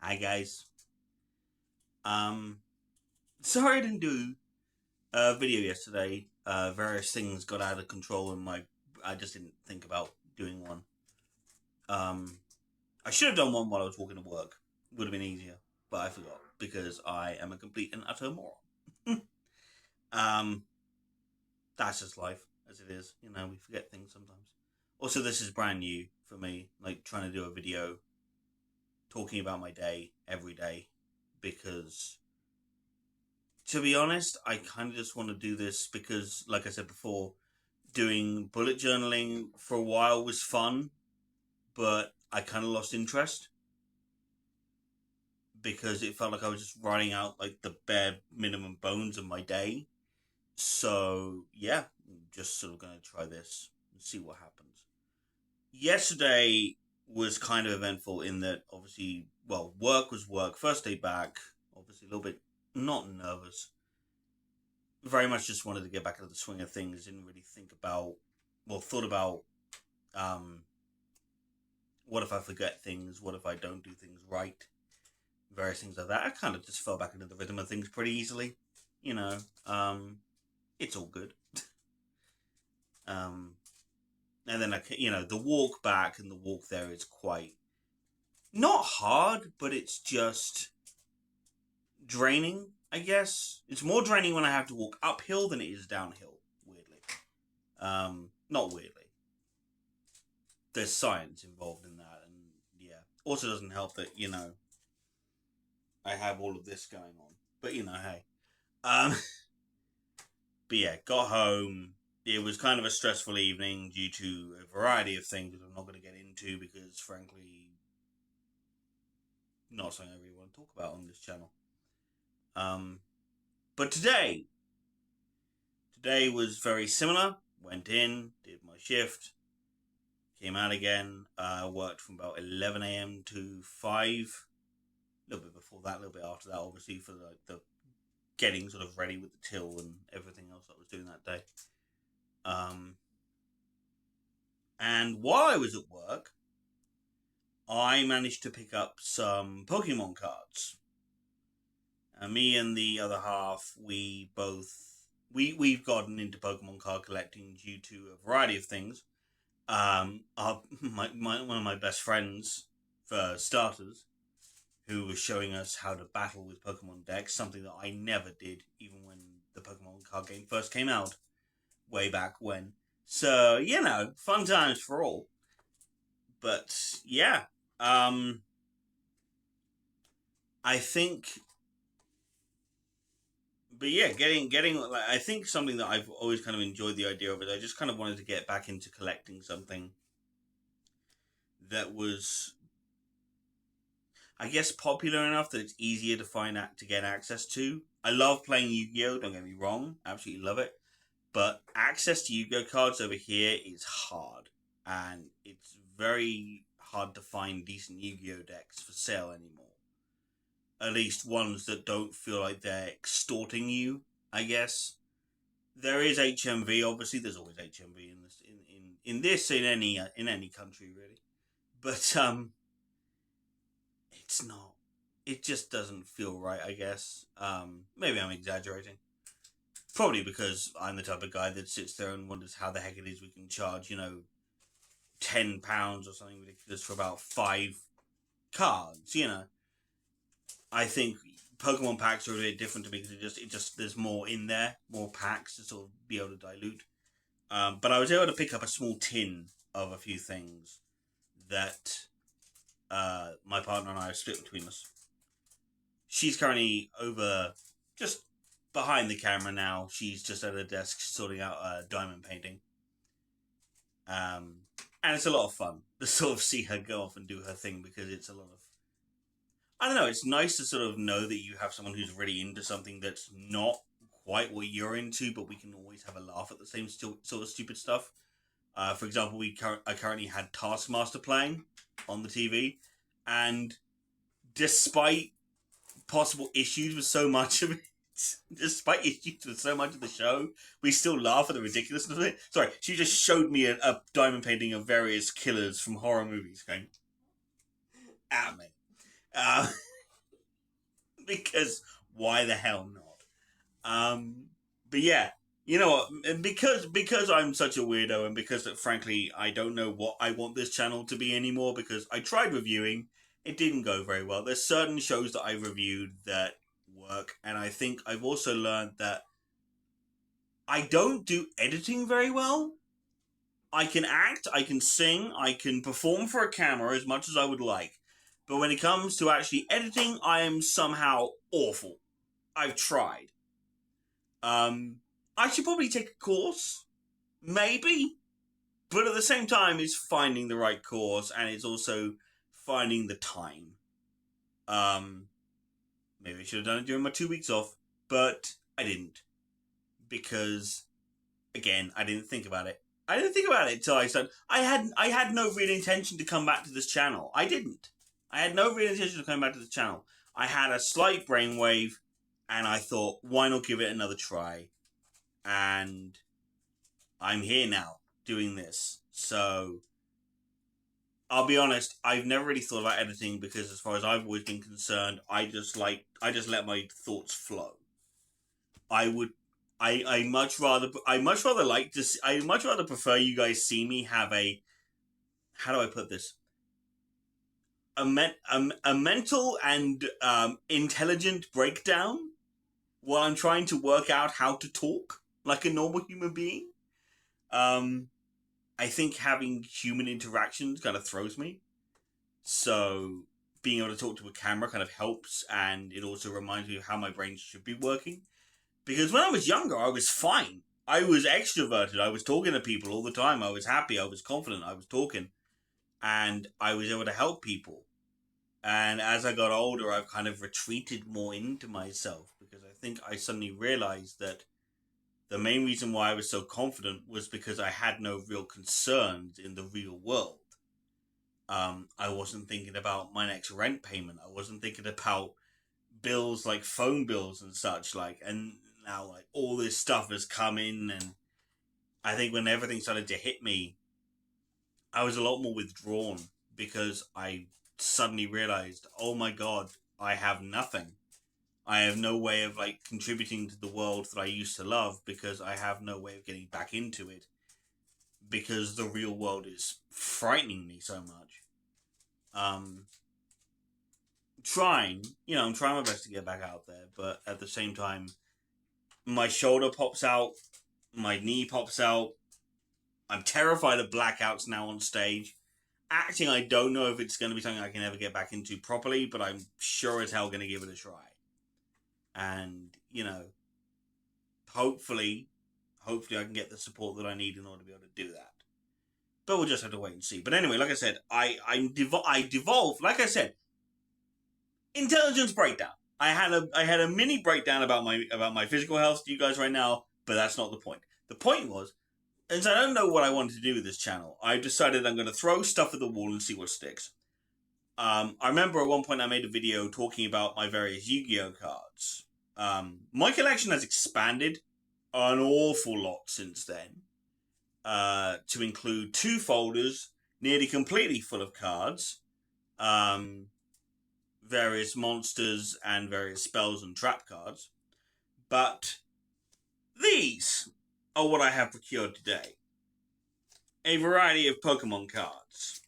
Hi guys. Um, Sorry I didn't do a video yesterday. Various things got out of control and I just didn't think about doing one. Um, I should have done one while I was walking to work. Would have been easier, but I forgot because I am a complete and utter moron. um, that's just life as it is. We forget things sometimes. Also, this is brand new for me. Like trying to do a video talking about my day every day because to be honest, I kind of just want to do this because, like I said before, doing bullet journaling for a while was fun, but I kind of lost interest because it felt like I was just writing out like the bare minimum bones of my day. So, yeah, I'm just sort of going to try this and see what happens. Yesterday was kind of eventful in that, obviously, well, work was work. First day back, obviously, a little bit not nervous, very much just wanted to get back into the swing of things. Didn't really think about, well, thought about, um, what if I forget things? What if I don't do things right? Various things like that. I kind of just fell back into the rhythm of things pretty easily. You know, um, it's all good. um, and then the walk back and the walk there is quite not hard, but it's just draining. I guess it's more draining when I have to walk uphill than it is downhill. Weirdly, not weirdly. There's science involved in that, and yeah. Also, doesn't help that I have all of this going on, but hey. Um, but yeah, got home. It was kind of a stressful evening due to a variety of things that I'm not going to get into because, frankly, not something I really want to talk about on this channel. But today was very similar. Went in, did my shift, came out again. Worked from about 11 a.m. to 5. A little bit before that, a little bit after that, obviously, for the getting sort of ready with the till and everything else I was doing that day. And while I was at work, I managed to pick up some Pokemon cards. Me and the other half, we've gotten into Pokemon card collecting due to a variety of things. One of my best friends, for starters, who was showing us how to battle with Pokemon decks, something that I never did, even when the Pokemon card game first came out, way back when. So, fun times for all. But, yeah, I think, but yeah, like, I think something that I've always kind of enjoyed the idea of it, I just kind of wanted to get back into collecting something that was, I guess, popular enough that it's easier to to get access to. I love playing Yu-Gi-Oh! Don't get me wrong, absolutely love it. But access to Yu-Gi-Oh! Cards over here is hard, and it's very hard to find decent Yu-Gi-Oh! Decks for sale anymore. At least ones that don't feel like they're extorting you, I guess. There is HMV, obviously. There's always HMV in this, in any country really. But it's not. It just doesn't feel right, I guess. Maybe I'm exaggerating. Probably because I'm the type of guy that sits there and wonders how the heck it is we can charge, £10 or something ridiculous for about 5 cards. I think Pokemon packs are a bit different to me because it just there's more in there, more packs to sort of be able to dilute. But I was able to pick up a small tin of a few things that my partner and I have split between us. She's currently over just behind the camera now. She's just at her desk sorting out diamond painting. And it's a lot of fun to sort of see her go off and do her thing because it's a lot of, I don't know, it's nice to sort of know that you have someone who's really into something that's not quite what you're into, but we can always have a laugh at the same sort of stupid stuff. For example, I currently had Taskmaster playing on the TV, and despite possible issues with so much of it, despite issues with so much of the show, we still laugh at the ridiculousness of it. Sorry, she just showed me a diamond painting of various killers from horror movies going at me. because why the hell not? But yeah, you know what? Because I'm such a weirdo, and because frankly I don't know what I want this channel to be anymore. Because I tried reviewing, it didn't go very well. There's certain shows that I reviewed that work, and I think I've also learned that I don't do editing very well. I can act, I can sing, I can perform for a camera as much as I would like. But when it comes to actually editing, I am somehow awful. I've tried. Um, I should probably take a course, maybe. But at the same time, it's finding the right course, and it's also finding the time. Um, Maybe I should have done it during my 2 weeks off, but I didn't because, again, I didn't think about it. I didn't think about it until I started. I had no real intention to come back to this channel. I didn't. I had no real intention to come back to the channel. I had a slight brainwave, and I thought, why not give it another try? And I'm here now doing this. So I'll be honest, I've never really thought about editing because as far as I've always been concerned, I just let my thoughts flow. I much rather prefer you guys see me have a, how do I put this? A mental and intelligent breakdown while I'm trying to work out how to talk like a normal human being. I think having human interactions kind of throws me. So being able to talk to a camera kind of helps, and it also reminds me of how my brain should be working. Because when I was younger, I was fine. I was extroverted. I was talking to people all the time. I was happy. I was confident. I was talking. And I was able to help people. And as I got older, I've kind of retreated more into myself because I think I suddenly realized that the main reason why I was so confident was because I had no real concerns in the real world. I wasn't thinking about my next rent payment. I wasn't thinking about bills like phone bills and such. And now all this stuff has come in, and I think when everything started to hit me, I was a lot more withdrawn because I suddenly realized, oh my god, I have nothing. I have no way of contributing to the world that I used to love because I have no way of getting back into it because the real world is frightening me so much. I'm trying my best to get back out there, but at the same time, my shoulder pops out, my knee pops out. I'm terrified of blackouts now on stage. Acting, I don't know if it's going to be something I can ever get back into properly, but I'm sure as hell going to give it a try. And, hopefully I can get the support that I need in order to be able to do that. But we'll just have to wait and see. But anyway, like I said, I devolved. Like I said, intelligence breakdown. I had a mini breakdown about my physical health to you guys right now, but that's not the point. The point was, as I don't know what I wanted to do with this channel, I decided I'm going to throw stuff at the wall and see what sticks. I remember at one point I made a video talking about my various Yu-Gi-Oh cards. My collection has expanded an awful lot since then, to include 2 folders nearly completely full of cards, various monsters and various spells and trap cards. But these are what I have procured today. A variety of Pokemon cards.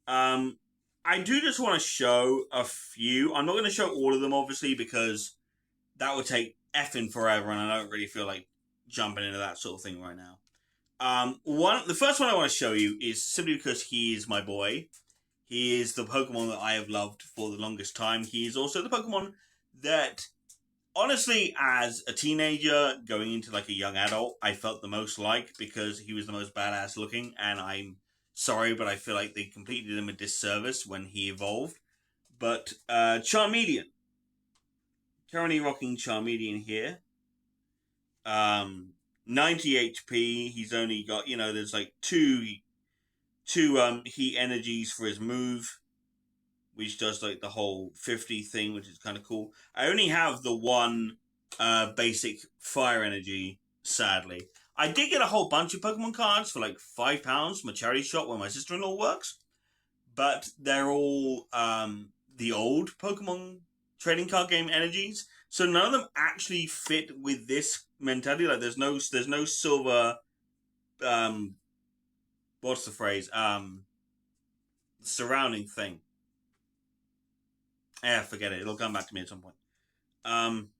I do just want to show a few. I'm not going to show all of them, obviously, because that would take effing forever, and I don't really feel like jumping into that sort of thing right now. The first one I want to show you is simply because he is my boy. He is the Pokemon that I have loved for the longest time. He is also the Pokemon that, honestly, as a teenager going into a young adult, I felt the most like because he was the most badass looking, and I'm sorry, but I feel like they completely did him a disservice when he evolved. But Charmeleon. Currently rocking Charmeleon here. 90 HP. He's only got, there's two heat energies for his move, which does the whole 50 thing, which is kind of cool. I only have the one basic fire energy, sadly. I did get a whole bunch of Pokemon cards for £5 from a charity shop where my sister-in-law works, but they're all the old Pokemon trading card game energies. So none of them actually fit with this mentality. Like there's no silver um what's the phrase? Surrounding thing. Yeah, forget it. It'll come back to me at some point. Um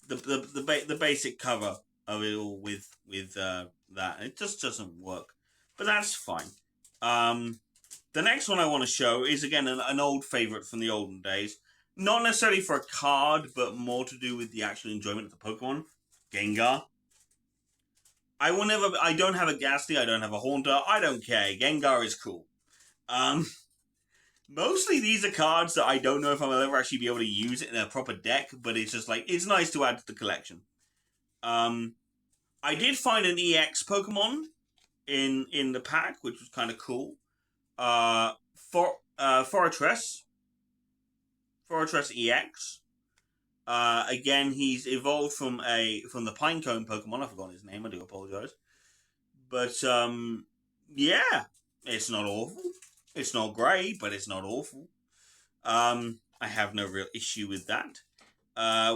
the basic cover of it all with that. It just doesn't work. But that's fine. The next one I want to show is again an old favorite from the olden days. Not necessarily for a card, but more to do with the actual enjoyment of the Pokemon. Gengar. I don't have a Ghastly, I don't have a Haunter, I don't care. Gengar is cool. Um, Mostly these are cards that I don't know if I'll ever actually be able to use it in a proper deck, but it's just like, it's nice to add to the collection. I did find an EX Pokemon in the pack, which was kind of cool. Fortress EX. Again, he's evolved from the Pinecone Pokemon. I've forgotten his name. I do apologize, but yeah, it's not awful. It's not great, but it's not awful. I have no real issue with that.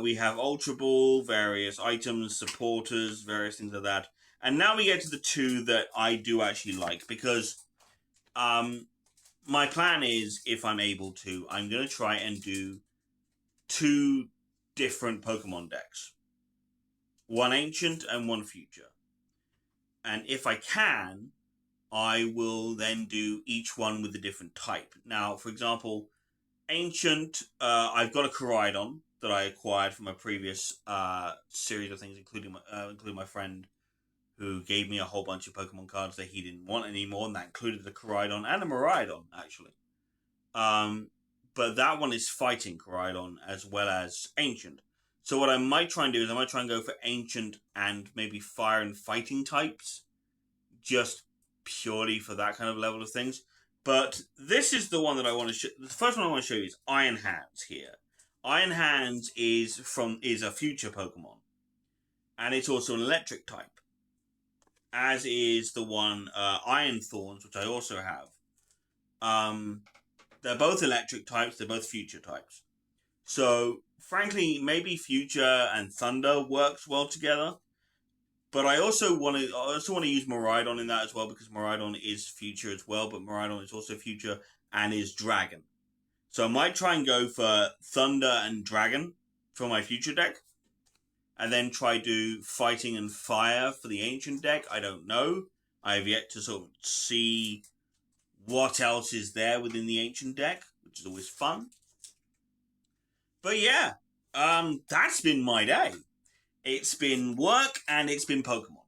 We have Ultra Ball, various items, supporters, various things like that. And now we get to the two that I do actually like, because my plan is, if I'm able to, I'm going to try and do two different Pokemon decks. One ancient and one future. And if I can, I will then do each one with a different type. Now, for example, ancient, I've got a Koraidon that I acquired from a previous series of things, including my friend who gave me a whole bunch of Pokemon cards that he didn't want anymore, and that included the Koraidon and a Miraidon, actually. But that one is fighting Koraidon as well as ancient. So what I might try and do is I might try and go for ancient and maybe fire and fighting types, just purely for that kind of level of things. But this is the one that I want to show. The first one I want to show you is Iron Hands here. Iron Hands is a future Pokemon, and it's also an electric type, as is the one Iron Thorns, which I also have. They're both electric types. They're both future types. So, frankly, maybe Future and Thunder works well together. But I also want to use Miraidon in that as well, because Miraidon is future as well, but Miraidon is also future and is dragon. So I might try and go for Thunder and Dragon for my future deck, and then try do Fighting and Fire for the ancient deck. I don't know. I have yet to sort of see what else is there within the ancient deck, which is always fun. But yeah, that's been my day. It's been work and it's been Pokemon,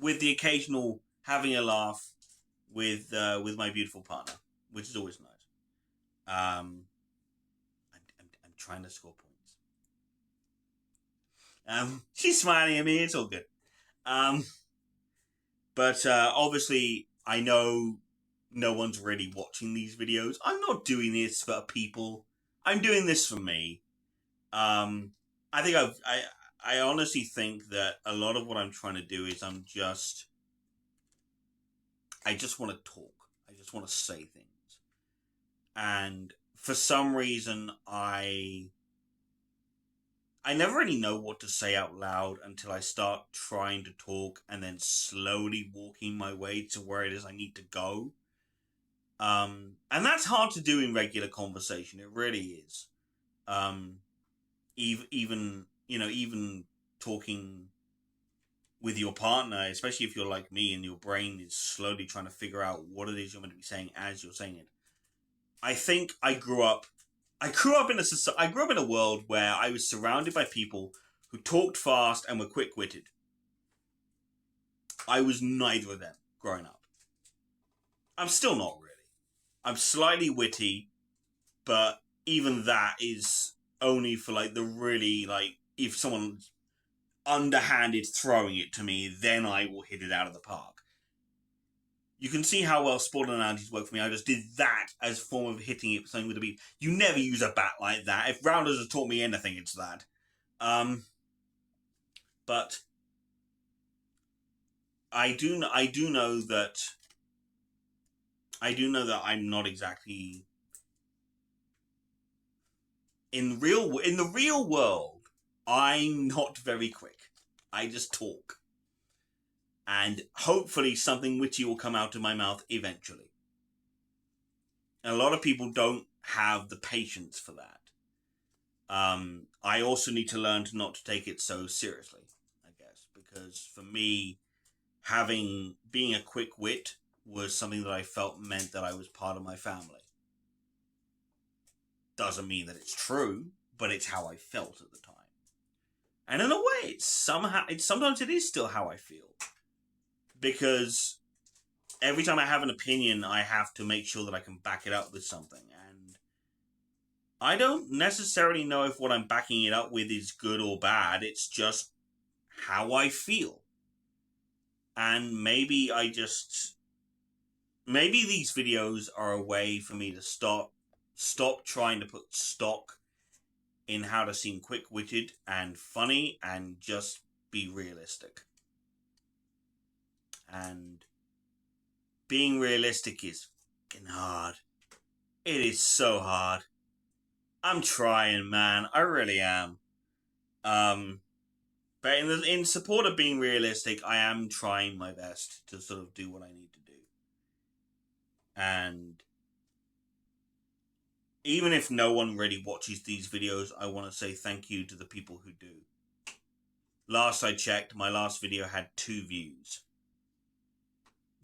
with the occasional having a laugh with my beautiful partner, which is always nice. I'm trying to score points. She's smiling at me. It's all good. But obviously, I know no one's really watching these videos. I'm not doing this for people. I'm doing this for me. I think I honestly think that a lot of what I'm trying to do is I just want to talk. I just want to say things. And for some reason, I never really know what to say out loud until I start trying to talk and then slowly walking my way to where it is I need to go. And that's hard to do in regular conversation. It really is. Even talking with your partner, especially if you're like me and your brain is slowly trying to figure out what it is you're meant to be saying as you're saying it. I think I grew up in a world where I was surrounded by people who talked fast and were quick-witted. I was neither of them growing up. I'm still not really. I'm slightly witty, but even that is only for like the really, like, if someone's underhanded throwing it to me, then I will hit it out of the park. You can see how well sport analogies work for me. I just did that as a form of hitting it with something with a beat. You never use a bat like that. If Rounders has taught me anything, it's that. But I do know that I'm not exactly in the real world, I'm not very quick. I just talk. And hopefully something witty will come out of my mouth eventually. And a lot of people don't have the patience for that. I also need to learn to not to take it so seriously, I guess, because for me, being a quick wit was something that I felt meant that I was part of my family. Doesn't mean that it's true, but it's how I felt at the time. And in a way, sometimes it is still how I feel. Because every time I have an opinion, I have to make sure that I can back it up with something. And I don't necessarily know if what I'm backing it up with is good or bad. It's just how I feel. And maybe these videos are a way for me to stop trying to put stock in how to seem quick-witted and funny and just be realistic. And being realistic is fucking hard. It is so hard. I'm trying, man. I really am. But in support of being realistic, I am trying my best to sort of do what I need to do. And even if no one really watches these videos, I want to say thank you to the people who do. Last I checked, my last video had 2 views.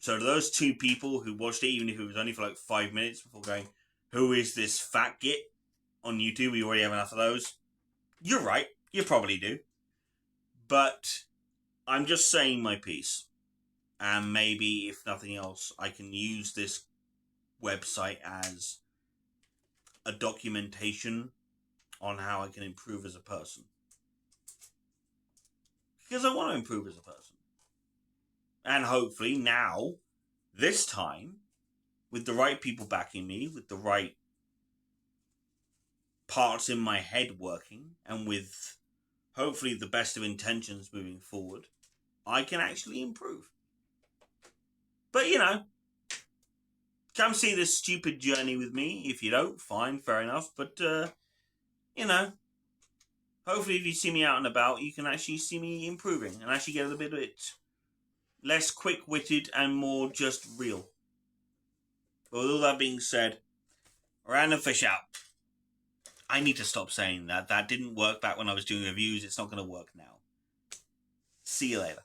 So to those 2 people who watched it, even if it was only for like 5 minutes before going, who is this fat git on YouTube? We already have enough of those. You're right. You probably do. But I'm just saying my piece. And maybe, if nothing else, I can use this website as a documentation on how I can improve as a person. Because I want to improve as a person. And hopefully now, this time, with the right people backing me, with the right parts in my head working, and with hopefully the best of intentions moving forward, I can actually improve. But, come see this stupid journey with me. If you don't, fine, fair enough. But, hopefully if you see me out and about, you can actually see me improving and actually get a little bit less quick-witted and more just real. But with all that being said, random fish out. I need to stop saying that. That didn't work back when I was doing reviews. It's not going to work now. See you later.